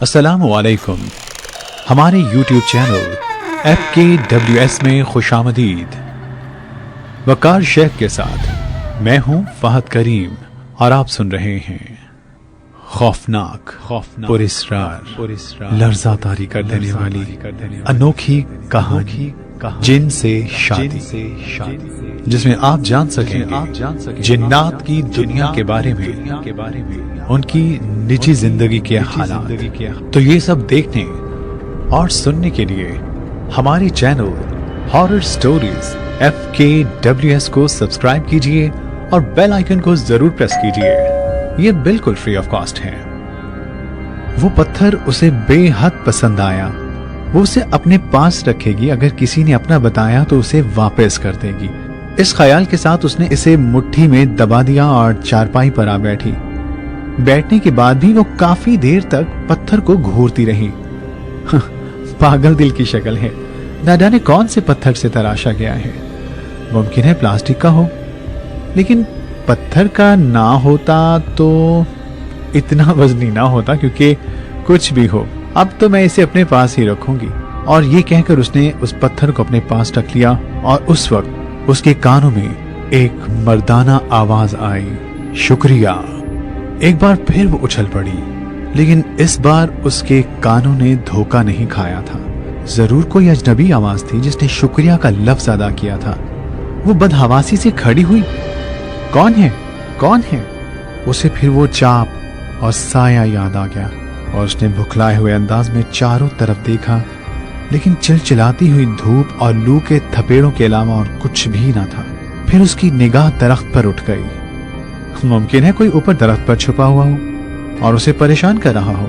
अस्सलामु अलैकुम। हमारे YouTube चैनल FKWS में खुशामदीद। वकार शेख के साथ मैं हूं फहद करीम और आप सुन रहे हैं खौफनाक पुरस्कार लर्जा तारी कर देने वाली अनोखी कहानी जिन से शादी, जिसमें आप जान सकेंगे जिन्नात की दुनिया के बारे में, उनकी निजी जिंदगी के हालात। तो ये सब देखने और सुनने के लिए हमारे चैनल हॉरर स्टोरीज FKWS को सब्सक्राइब कीजिए और बेल आइकन को जरूर प्रेस कीजिए। ये बिल्कुल फ्री ऑफ कॉस्ट है। वो पत्थर उसे बेहद पसंद आया। वो उसे अपने पास रखेगी, अगर किसी ने अपना बताया तो उसे वापस कर देगी। इस ख्याल के साथ उसने इसे मुट्ठी में दबा दिया और चारपाई पर आ बैठी। बैठने के बाद भी वो काफी देर तक पत्थर को घूरती रही। पागल दिल की शक्ल है, ना जाने कौन से पत्थर से तराशा गया है। मुमकिन है प्लास्टिक का हो, लेकिन पत्थर का ना होता तो इतना वजनी ना होता, क्योंकि कुछ भी हो अब तो मैं इसे अपने पास ही रखूंगी। और ये कहकर उसने उस पत्थर को अपने पास रख लिया और उस वक्त उसके कानों में एक मर्दाना आवाज आई, शुक्रिया। एक बार फिर वो उछल पड़ी, लेकिन इस बार उसके कानों ने धोखा नहीं खाया था। जरूर कोई अजनबी आवाज थी जिसने शुक्रिया का लफ्ज अदा किया था। वो बदहवासी से खड़ी हुई, कौन है कौन है? उसे फिर वो चाप और साया याद आ गया और उसने भुखलाए हुए अंदाज में चारों तरफ देखा, लेकिन चिलचिलाती हुई धूप और लू के थपेड़ों के अलावा और कुछ भी ना था। फिर उसकी निगाह दरख्त पर उठ गई। मुमकिन है कोई ऊपर दरख्त पर छुपा हुआ हो और उसे परेशान कर रहा हो,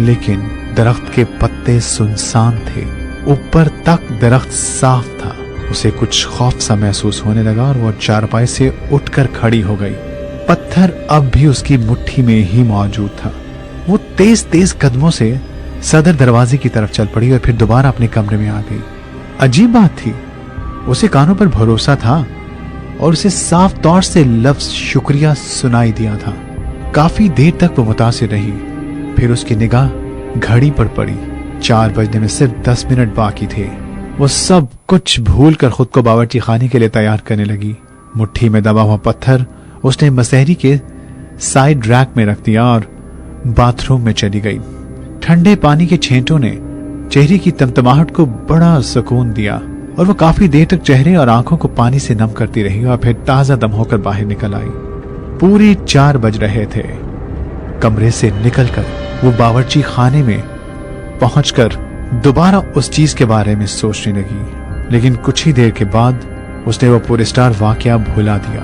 लेकिन दरख्त के पत्ते सुनसान थे। ऊपर तक दरख्त साफ था। उसे कुछ खौफ सा महसूस होने लगा और वो चारपाई से उठकर खड़ी हो गई। पत्थर अब भी उसकी मुट्ठी में ही मौजूद था। वो तेज तेज कदमों से सदर दरवाजे की तरफ चल पड़ी और फिर दोबारा अपने कमरे में आ गई। अजीब बात थी, उसे कानों पर भरोसा था और उसे साफ तौर से लफ्ज शुक्रिया सुनाई दिया था। काफी देर तक वो मुतासिर रही। फिर उसकी निगाह घड़ी पर पड़ी। 4 बजने में सिर्फ 10 मिनट बाकी थे। वो सब कुछ भूल कर खुद को बावर्ची खाने के लिए तैयार करने लगी। मुट्ठी में दबा हुआ पत्थर उसने मसहरी के साइड रैक में रख दिया और बाथरूम में चली गई। ठंडे पानी के छेंटों ने चेहरे की तमतमाहट को बड़ा सुकून दिया और वो काफी देर तक चेहरे और आंखों को पानी से नम करती रही और फिर ताजा दम होकर बाहर निकल आई। पूरे 4 बज रहे थे। कमरे से निकलकर वो बावर्ची खाने में पहुंचकर दोबारा उस चीज के बारे में सोचने लगी, लेकिन कुछ ही देर के बाद उसने वो पुरस्कार वाकया भुला दिया,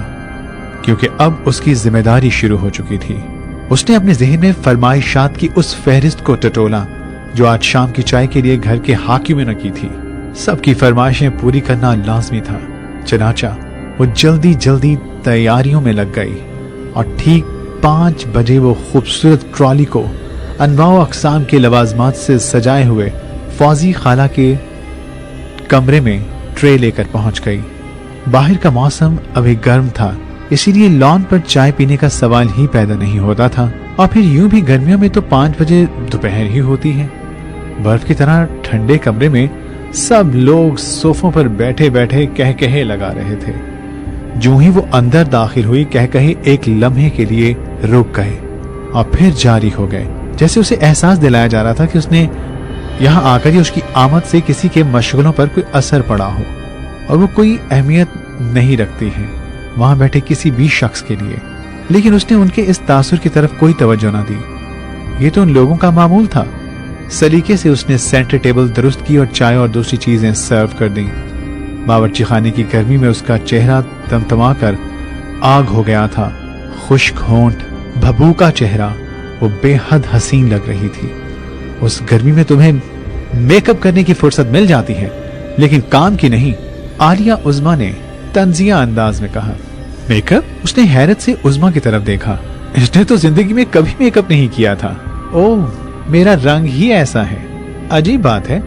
क्योंकि अब उसकी जिम्मेदारी शुरू हो चुकी थी। उसने अपने ज़हन में फरमाइशात की उस फहरिस्त को टटोला जो आज शाम की चाय के लिए घर के हाकिम ने की थी। सबकी फरमाइशें पूरी करना लाजमी था। चनाचा वो जल्दी जल्दी तैयारियों में लग गई और ठीक 5 बजे वो खूबसूरत ट्रॉली को अनवाओ अक़साम के लवाजमात से सजाए हुए फौजी खाला के कमरे में ट्रे लेकर पहुंच गई। बाहर का मौसम अभी गर्म था, इसीलिए लॉन पर चाय पीने का सवाल ही पैदा नहीं होता था। और फिर यूं भी गर्मियों में तो 5 बजे दोपहर ही होती है। बर्फ की तरह ठंडे कमरे में सब लोग सोफों पर बैठे बैठे कहकहे लगा रहे थे। जो ही वो अंदर दाखिल हुई, कहकहे एक लम्हे के लिए रुक गए और फिर जारी हो गए, जैसे उसे एहसास दिलाया जा रहा था कि उसने यहाँ आकर ही उसकी आमद से किसी के मशगलों पर कोई असर पड़ा हो और वो कोई अहमियत नहीं रखती है वहां बैठे किसी भी शख्स के लिए। लेकिन उसने उनके इस तासुर की तरफ कोई तवज्जो ना दी। ये तो उन लोगों का मामूल था। सलीके से उसने सेंटर टेबल दुरुस्त की और चाय और दूसरी चीजें सर्व कर दी। बावर्ची खाने की गर्मी में उसका चेहरा तमतमा कर आग हो गया था। खुश्क होंठ, भभूका चेहरा, वो बेहद हसीन लग रही थी। उस गर्मी में तुम्हें मेकअप करने की फुर्सत मिल जाती है, लेकिन काम की नहीं, आलिया उज़्मा ने तंजिया अंदाज में कहा। मेकअप? उसने हैरत से उज़्मा की तरफ देखा। इसने तो जिंदगी में कभी मेकअप नहीं किया था। ओह, मेरा रंग ही ऐसा है। अजीब बात है,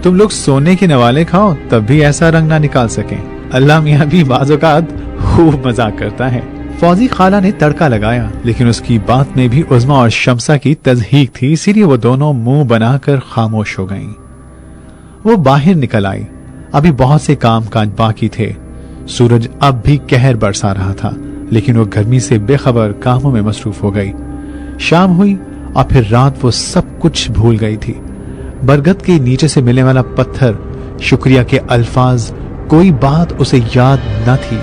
तुम लोग सोने के नवाले खाओ तब भी ऐसा रंग ना निकाल सकें। अल्लाह मियां भी बाज़ औक़ात खूब मजाक करता है। फौजी खाला ने तड़का लगाया, लेकिन उसकी बात में भी उज़्मा और शम्सा की तज़हीक थी, इसीलिए वो दोनों मुंह बनाकर खामोश हो गईं। वो बाहर निकल आई। अभी बहुत से काम काज बाकी थे। सूरज अब भी कहर बरसा रहा था, लेकिन वो गर्मी से बेखबर कामों में मसरूफ हो गई। शाम हुई और फिर रात वो सब कुछ भूल गई थी। बरगद के नीचे से मिलने वाला पत्थर, शुक्रिया के अल्फाज, कोई बात उसे याद न थी।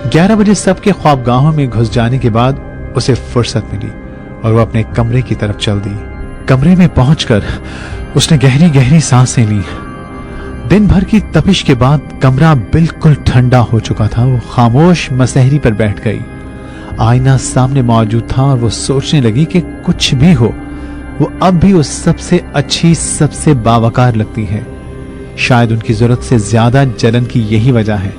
11 बजे सबके ख्वाबगाहों में घुस जाने के बाद उसे फुर्सत मिली और वो अपने कमरे की तरफ चल दी। कमरे में पहुंचकर उसने गहरी गहरी सांसें ली। दिन भर की तपिश के बाद कमरा बिल्कुल ठंडा हो चुका था। वो खामोश मसहरी पर बैठ गई। आईना सामने मौजूद था और वो सोचने लगी कि कुछ भी हो, वो अब भी उस सबसे अच्छी, सबसे बावकार लगती है। शायद उनकी जरूरत से ज्यादा जलन की यही वजह है।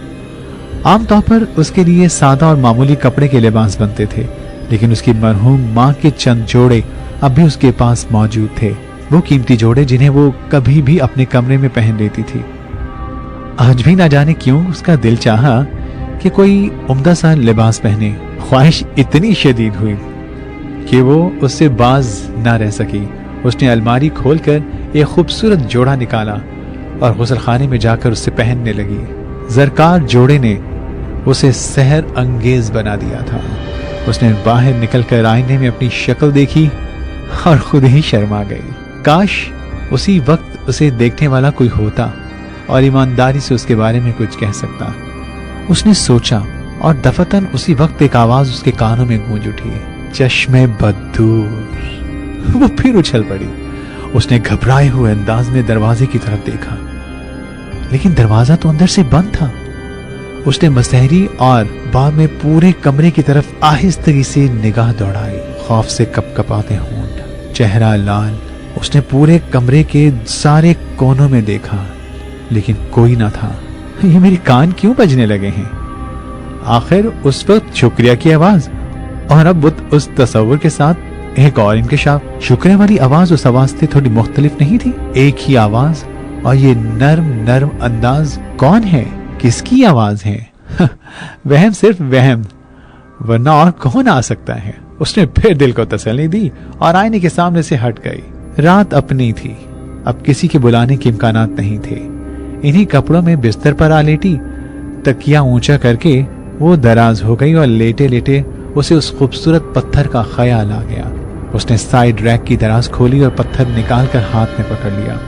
आमतौर पर उसके लिए सादा और मामूली कपड़े के लिबास बनते थे, लेकिन उसकी मरहूम माँ के चंद जोड़े अब भी उसके पास मौजूद थे। वो कीमती जोड़े जिन्हें वो कभी भी अपने कमरे में पहन लेती थी। आज भी ना जाने क्यों उसका दिल चाहा कि कोई उम्दा सा लिबास पहने। ख्वाहिश इतनी शदीद हुई कि वो उससे बाज ना रह सकी। उसने अलमारी खोलकर एक खूबसूरत जोड़ा निकाला और गुसलखाने में जाकर उससे पहनने लगी। जरकार जोड़े ने उसे सहर अंगेज बना दिया था। उसने बाहर निकलकर आईने में अपनी शक्ल देखी और खुद ही शर्मा गई। काश उसी वक्त उसे देखने वाला कोई होता और ईमानदारी से उसके बारे में कुछ कह सकता। उसने सोचा और दफतन उसी वक्त एक आवाज उसके कानों में गूंज उठी, चश्मे बदूर। वो फिर उछल पड़ी। उसने घबराए हुए अंदाज में दरवाजे की तरफ देखा, लेकिन दरवाजा तो अंदर से बंद था। उसने मसहरी और बाद में पूरे कमरे की तरफ आहिस्तगी से निगाह दौड़ाई। खौफ से कपकपाते होंठ, चेहरा लाल। उसने पूरे कमरे के सारे कोनों में देखा, लेकिन कोई ना था। ये मेरे कान क्यों बजने लगे हैं? आखिर उस वक्त शुक्रिया की आवाज और अब उस तस्वुर के साथ एक और इंकशाफ। शुक्रिया वाली आवाज उस आवाज से थोड़ी मुख्तलिफ नहीं थी। एक ही आवाज और ये नर्म नर्म अंदाज। कौन है? किसकी आवाज है? वहम, सिर्फ वहम, वरना और कौन आ सकता है? उसने फिर दिल को तसल्ली दी और आईने के सामने से हट गई। रात अपनी थी, अब किसी के बुलाने के इम्कानात नहीं थे। इन्हीं कपड़ों में बिस्तर पर आ लेटी, तकिया ऊंचा करके वो दराज हो गई और लेटे लेटे उसे उस खूबसूरत पत्थर का ख्याल आ गया। उसने साइड रैक की दराज खोली और पत्थर निकालकर हाथ में पकड़ लिया।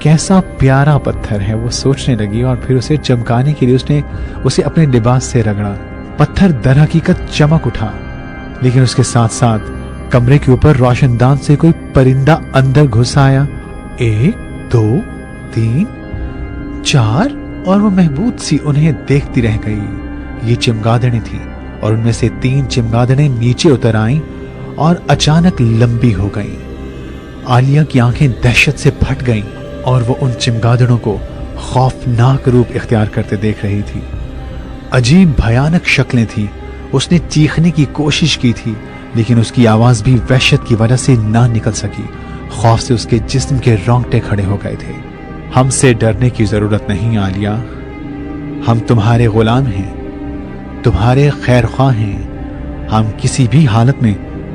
कैसा प्यारा पत्थर है, वो सोचने लगी और फिर उसे चमकाने के लिए उसने उसे अपने लिबास से रगड़ा। पत्थर दर हकीकत चमक उठा, लेकिन उसके साथ साथ कमरे के ऊपर रोशनदान से कोई परिंदा अंदर घुस आया। 1 2 3 4 और वो महबूब सी उन्हें देखती रह गई। ये चमगादड़ें थी और उनमें से 3 चमगादड़ें नीचे उतर आईं और अचानक लंबी हो गईं। आलिया की आंखें दहशत से फट गईं और वो उन चमगादड़ों को खौफनाक रूप इख्तियार करते देख रही थी। अजीब भयानक शक्लें थी। उसने चीखने की कोशिश की थी, लेकिन उसकी आवाज भी वहशत की वजह से ना निकल सकी। खौफ से उसके जिस्म के रोंगटे खड़े हो गए थे। हमसे डरने की जरूरत नहीं आलिया, हम तुम्हारे गुलाम हैं, तुम्हारे खैर ख्वाह हैं। हम किसी भी हालत में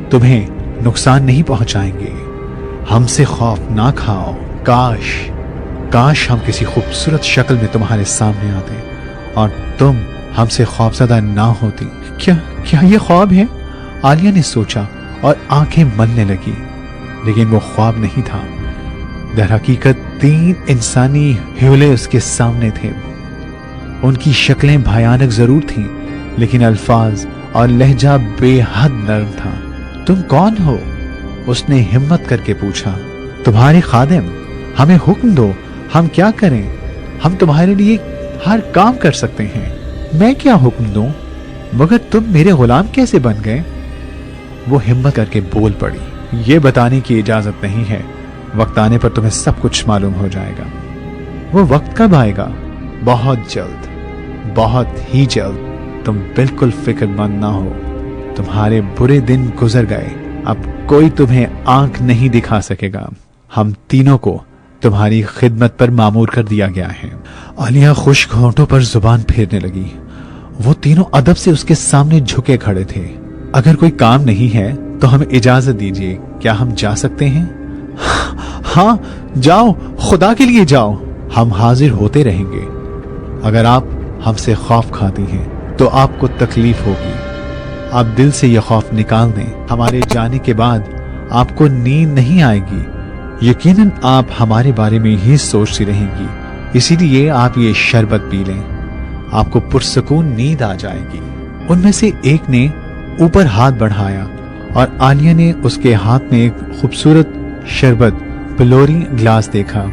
तुम्हें नुकसान नहीं पहुंचाएंगे। हमसे खौफ ना खाओ। काश हम किसी खूबसूरत शक्ल में तुम्हारे सामने आते और तुम हमसे खौफजदा ना होती। क्या ये ख्वाब है? आलिया ने सोचा और आंखें मलने लगी, लेकिन वो ख्वाब नहीं था। दर हकीकत 3 इंसानी ह्यूले उसके सामने थे। उनकी शक्लें भयानक जरूर थीं, लेकिन अल्फाज और लहजा बेहद नर्म था। तुम कौन हो? उसने हिम्मत करके पूछा। तुम्हारे खादिम, हमें हुक्म दो, हम क्या करें? हम तुम्हारे लिए हर काम कर सकते हैं। मैं क्या हुक्म दूं? मगर तुम मेरे गुलाम कैसे बन गए? वो हिम्मत करके बोल पड़ी। ये बताने की इजाजत नहीं है, वक्त आने पर तुम्हें सब कुछ मालूम हो जाएगा। वो वक्त कब आएगा? बहुत जल्द, बहुत ही जल्द। तुम बिल्कुल फिक्रमंद ना हो। तुम्हारे बुरे दिन गुजर गए, अब कोई तुम्हें आंख नहीं दिखा सकेगा। हम तीनों को तुम्हारी खिदमत पर मामूर कर दिया गया है। आलिया खुश्क होंठों पर जुबान फेरने लगी। वो तीनों अदब से उसके सामने झुके खड़े थे। अगर कोई काम नहीं है तो हमें इजाजत दीजिए, क्या हम जा सकते हैं? हाँ जाओ, खुदा के लिए जाओ, हम हाजिर होते रहेंगे। अगर आप हमसे खौफ खाती हैं तो आपको तकलीफ होगी। आप दिल से यह खौफ निकाल दें। हमारे जाने के बाद आपको नींद नहीं आएगी। यकीनन आप हमारे बारे में ही सोचती रहेंगी, इसीलिए आप ये शरबत पी लें, आपको पुरसकून नींद आ जाएगी। उनमें से एक ने ऊपर हाथ बढ़ाया और आलिया ने उसके हाथ में एक खूबसूरत शरबत बिलोरी ग्लास देखा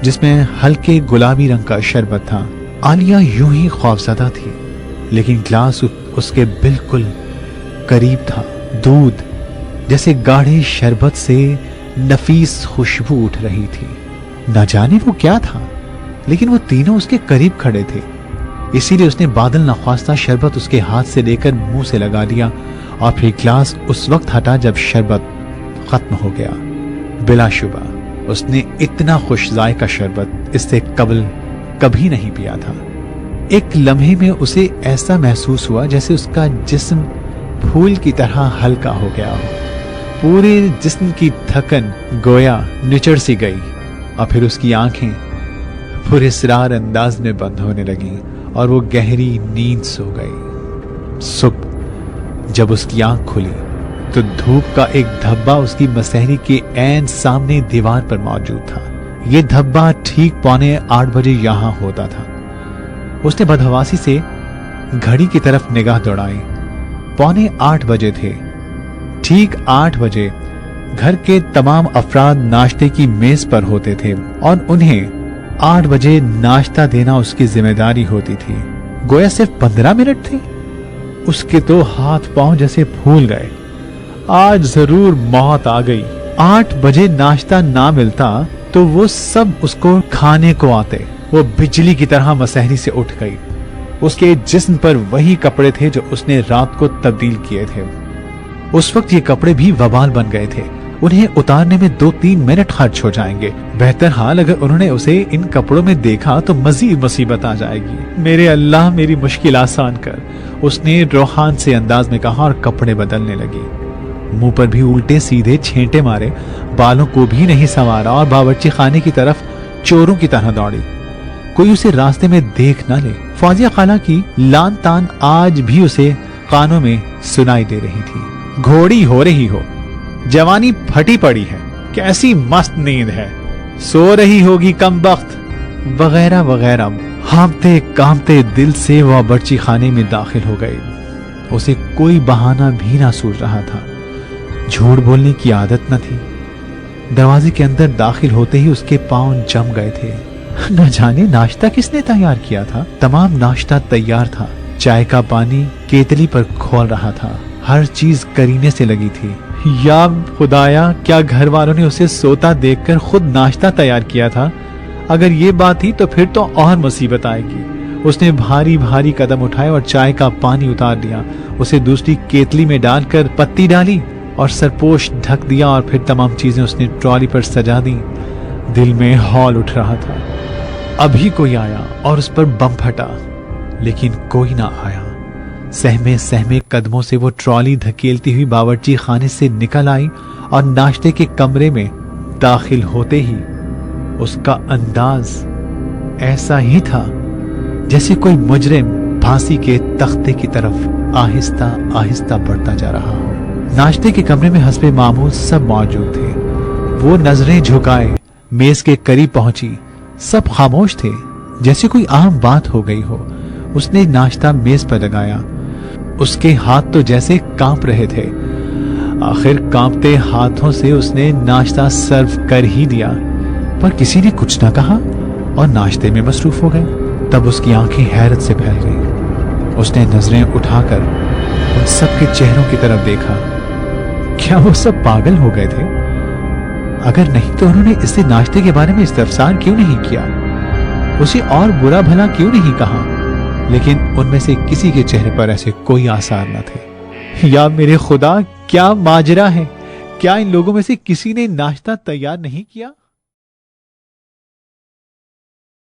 जिसमें हल्के गुलाबी रंग का शरबत था। आलिया यूं ही खौफजदा थी, लेकिन ग्लास उसके बिल्कुल करीब था। दूध जैसे गाढ़े शरबत से नफीस खुशबू उठ रही थी। न जाने वो क्या था, लेकिन वो तीनों उसके करीब खड़े थे, इसीलिए उसने बादल नख्वास्ता शरबत उसके हाथ से लेकर मुंह से लगा दिया और फिर ग्लास उस वक्त हटा जब शरबत खत्म हो गया। बिलाशुबा उसने इतना खुश जायका शरबत इससे कबल कभी नहीं पिया था। एक लम्हे में उसे ऐसा महसूस हुआ जैसे उसका जिस्म फूल की तरह हल्का हो गया हो। पूरे जिस्म की थकन गोया निचड़ सी गई और फिर उसकी आंखें पुरस्रार अंदाज में बंद होने लगी और वो गहरी नींद सो गई। सुबह जब उसकी आंख खुली तो धूप का एक धब्बा उसकी मसहरी के ऐन सामने दीवार पर मौजूद था। ये धब्बा ठीक 7:45 बजे यहां होता था। उसने बदहवासी से घड़ी की तरफ निगाह दौड़ाई। 7:45 बजे थे। ठीक 8 बजे घर के तमाम अफराद नाश्ते की मेज पर होते थे और उन्हें 8 बजे नाश्ता देना उसकी जिम्मेदारी होती थी। गोया सिर्फ 15 मिनट थे। उसके तो हाथ पांव जैसे फूल गए। आज जरूर मौत आ गई। 8 बजे नाश्ता ना मिलता तो वो सब उसको खाने को आते। वो बिजली की तरह मसहरी से उठ गई। उसके जिस्म पर वही कपड़े थे जो उसने रात को तब्दील किए थे। उस वक्त ये कपड़े भी वबाल बन गए थे। उन्हें उतारने में 2-3 मिनट खर्च हो जाएंगे। बेहतर हाल अगर उन्होंने उसे इन कपड़ों में देखा तो मजीद मुसीबत आ जाएगी। मेरे अल्लाह मेरी मुश्किल आसान कर, उसने रूहान से अंदाज में कहा और कपड़े बदलने लगी। मुंह पर भी उल्टे सीधे छेंटे मारे, बालों को भी नहीं संवारा और बावर्ची खाने की तरफ चोरों की तरह दौड़ी। कोई उसे रास्ते में देख न ले। फौजिया खाला की लान तान आज भी उसे कानों में सुनाई दे रही थी। घोड़ी हो रही हो, जवानी फटी पड़ी है, कैसी मस्त नींद है, सो रही होगी कमबख्त, वगैरह वगैरह। हाँफते कांपते दिल से वह बर्ची खाने में दाखिल हो गई। उसे कोई बहाना भी ना सूझ रहा था। झूठ बोलने की आदत न थी। दरवाजे के अंदर दाखिल होते ही उसके पांव जम गए थे। न जाने नाश्ता किसने तैयार किया था। तमाम नाश्ता तैयार था। चाय का पानी केतली पर खोल रहा था। हर चीज करीने से लगी थी। या खुदाया, क्या घर वालों ने उसे सोता देखकर खुद नाश्ता तैयार किया था? अगर ये बात थी तो फिर तो और मुसीबत आएगी। उसने भारी भारी कदम उठाए और चाय का पानी उतार दिया। उसे दूसरी केतली में डालकर पत्ती डाली और सरपोश ढक दिया और फिर तमाम चीजें उसने ट्रॉली पर सजा दी। दिल में हौल उठ रहा था। अभी कोई आया और उस पर बम फटा, लेकिन कोई ना आया। सहमे सहमे कदमों से वो ट्रॉली धकेलती हुई बावर्ची खाने से निकल आई और नाश्ते के कमरे में दाखिल होते ही उसका अंदाज ऐसा ही था जैसे कोई मुजरिम फांसी के तख्ते की तरफ आहिस्ता आहिस्ता बढ़ता जा रहा हो। नाश्ते के कमरे में हस्बे मामूल सब मौजूद थे। वो नजरें झुकाए मेज के करीब पहुंची। सब खामोश थे, जैसे कोई आम बात हो गई हो। उसने नाश्ता मेज पर लगाया। उसके हाथ तो जैसे कांप रहे थे। आखिर कांपते हाथों से उसने नाश्ता सर्व कर ही दिया, पर किसी ने कुछ ना कहा और नाश्ते में मसरूफ हो गए। तब उसकी आंखें हैरत से फैल गईं। उसने नजरें उठाकर उन सबके चेहरों की तरफ देखा। क्या वो सब पागल हो गए थे? अगर नहीं तो उन्होंने इससे नाश्ते के बारे में इस्तफसार क्यों नहीं किया? उसे और बुरा भला क्यों नहीं कहा? लेकिन उनमें से किसी के चेहरे पर ऐसे कोई आसार न थे। या मेरे खुदा, क्या माजरा है? क्या इन लोगों में से किसी ने नाश्ता तैयार नहीं किया?